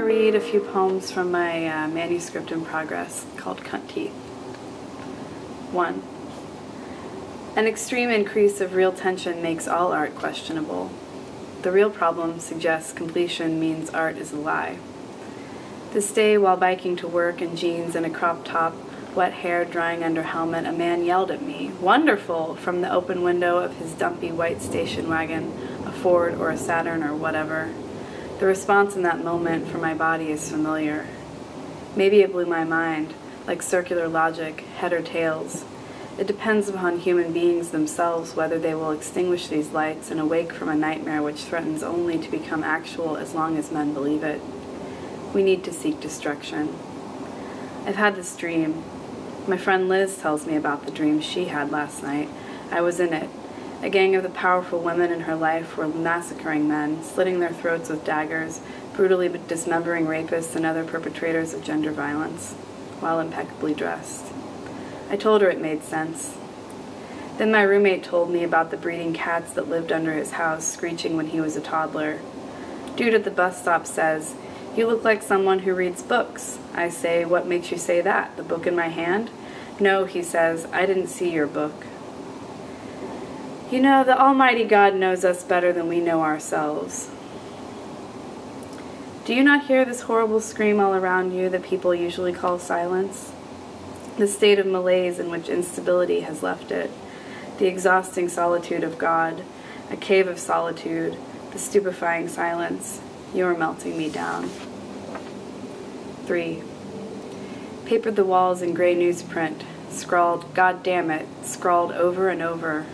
read a few poems from my manuscript in progress called Cunt Teeth. 1. An extreme increase of real tension makes all art questionable. The real problem suggests completion means art is a lie. This day, while biking to work in jeans and a crop top, wet hair drying under helmet, a man yelled at me, "Wonderful!" from the open window of his dumpy white station wagon, a Ford or a Saturn or whatever. The response in that moment for my body is familiar. Maybe it blew my mind, like circular logic, head or tails. It depends upon human beings themselves whether they will extinguish these lights and awake from a nightmare which threatens only to become actual as long as men believe it. We need to seek destruction. I've had this dream. My friend Liz tells me about the dream she had last night. I was in it. A gang of the powerful women in her life were massacring men, slitting their throats with daggers, brutally dismembering rapists and other perpetrators of gender violence, while impeccably dressed. I told her it made sense. Then my roommate told me about the breeding cats that lived under his house, screeching when he was a toddler. Dude at the bus stop says, "You look like someone who reads books." I say, "What makes you say that? The book in my hand?" "No," he says, "I didn't see your book." You know, the Almighty God knows us better than we know ourselves. Do you not hear this horrible scream all around you that people usually call silence? The state of malaise in which instability has left it, the exhausting solitude of God, a cave of solitude, the stupefying silence. You are melting me down. 3. Papered the walls in gray newsprint, scrawled, "God damn it," scrawled over and over.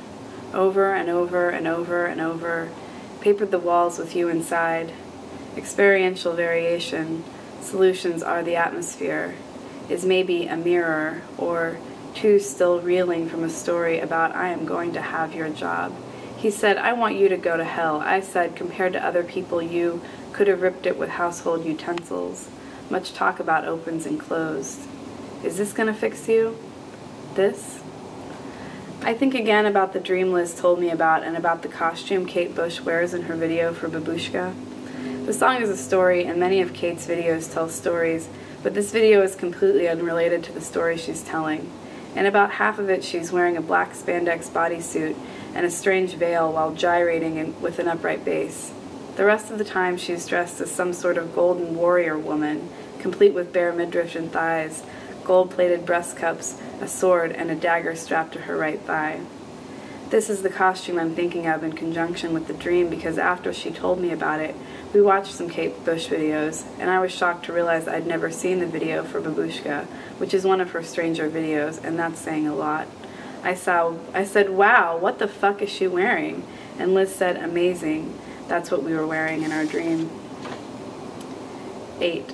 Over and over and over and over, papered the walls with you inside. Experiential variation, solutions are the atmosphere, is maybe a mirror, or two still reeling from a story about "I am going to have your job." He said, "I want you to go to hell." I said, "Compared to other people, you could have ripped it with household utensils." Much talk about opens and closed. Is this gonna fix you? This? I think again about the dream Liz told me about and about the costume Kate Bush wears in her video for Babushka. The song is a story, and many of Kate's videos tell stories, but this video is completely unrelated to the story she's telling. In about half of it, she's wearing a black spandex bodysuit and a strange veil while gyrating with an upright base. The rest of the time, she's dressed as some sort of golden warrior woman, complete with bare midriff and thighs, gold-plated breast cups, a sword, and a dagger strapped to her right thigh. This is the costume I'm thinking of in conjunction with the dream because after she told me about it, we watched some Kate Bush videos, and I was shocked to realize I'd never seen the video for Babushka, which is one of her stranger videos, and that's saying a lot. I said, "Wow, what the fuck is she wearing?" And Liz said, "Amazing. That's what we were wearing in our dream." 8.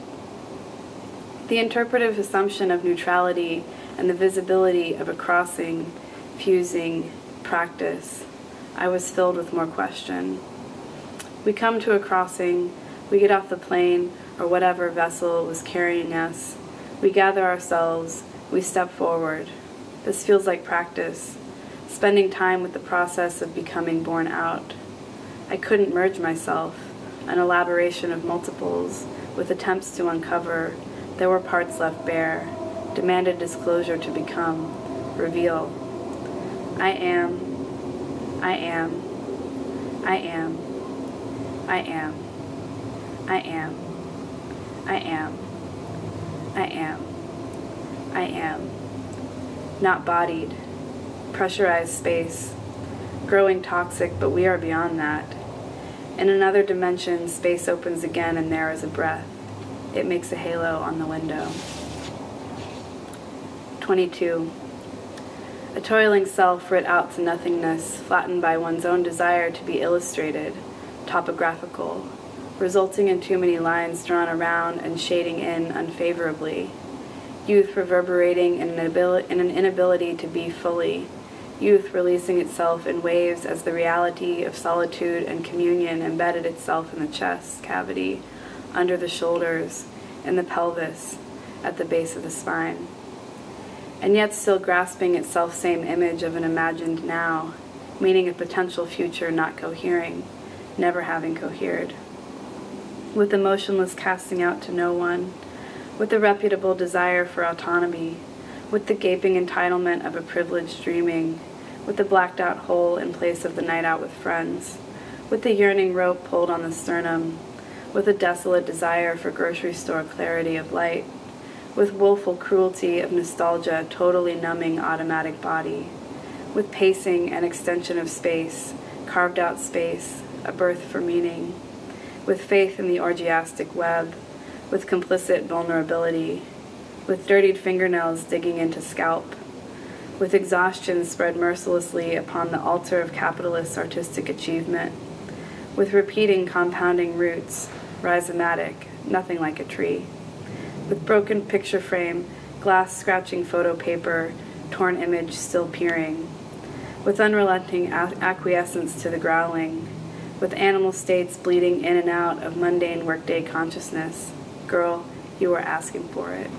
The interpretive assumption of neutrality and the visibility of a crossing, fusing practice, I was filled with more question. We come to a crossing, we get off the plane or whatever vessel was carrying us, we gather ourselves, we step forward. This feels like practice, spending time with the process of becoming born out. I couldn't merge myself, an elaboration of multiples, with attempts to uncover. There were parts left bare, demanded disclosure to become, reveal. I am, I am, I am, I am, I am, I am, I am, I am. Not bodied, pressurized space, growing toxic, but we are beyond that. In another dimension, space opens again and there is a breath. It makes a halo on the window. 22. A toiling self writ out to nothingness, flattened by one's own desire to be illustrated, topographical, resulting in too many lines drawn around and shading in unfavorably. Youth reverberating in an inability to be fully. Youth releasing itself in waves as the reality of solitude and communion embedded itself in the chest cavity, under the shoulders, in the pelvis, at the base of the spine. And yet still grasping its self-same image of an imagined now, meaning a potential future not cohering, never having cohered. with the motionless casting out to no one, with the reputable desire for autonomy, with the gaping entitlement of a privileged dreaming, with the blacked out hole in place of the night out with friends, with the yearning rope pulled on the sternum, with a desolate desire for grocery store clarity of light, with woeful cruelty of nostalgia totally numbing automatic body, with pacing and extension of space, carved out space, a birth for meaning, with faith in the orgiastic web, with complicit vulnerability, with dirtied fingernails digging into scalp, with exhaustion spread mercilessly upon the altar of capitalist artistic achievement, with repeating compounding roots, rhizomatic, nothing like a tree, with broken picture frame, glass scratching photo paper, torn image still peering, with unrelenting acquiescence to the growling, with animal states bleeding in and out of mundane workday consciousness. Girl, you are asking for it.